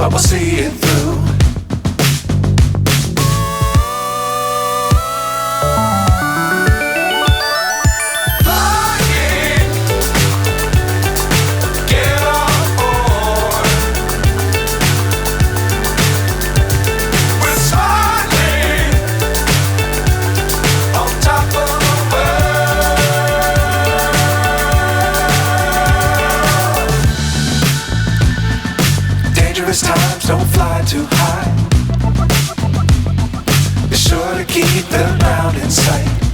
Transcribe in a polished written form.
but we'll see it through. Times don't fly too high. Be sure to keep the ground in sight.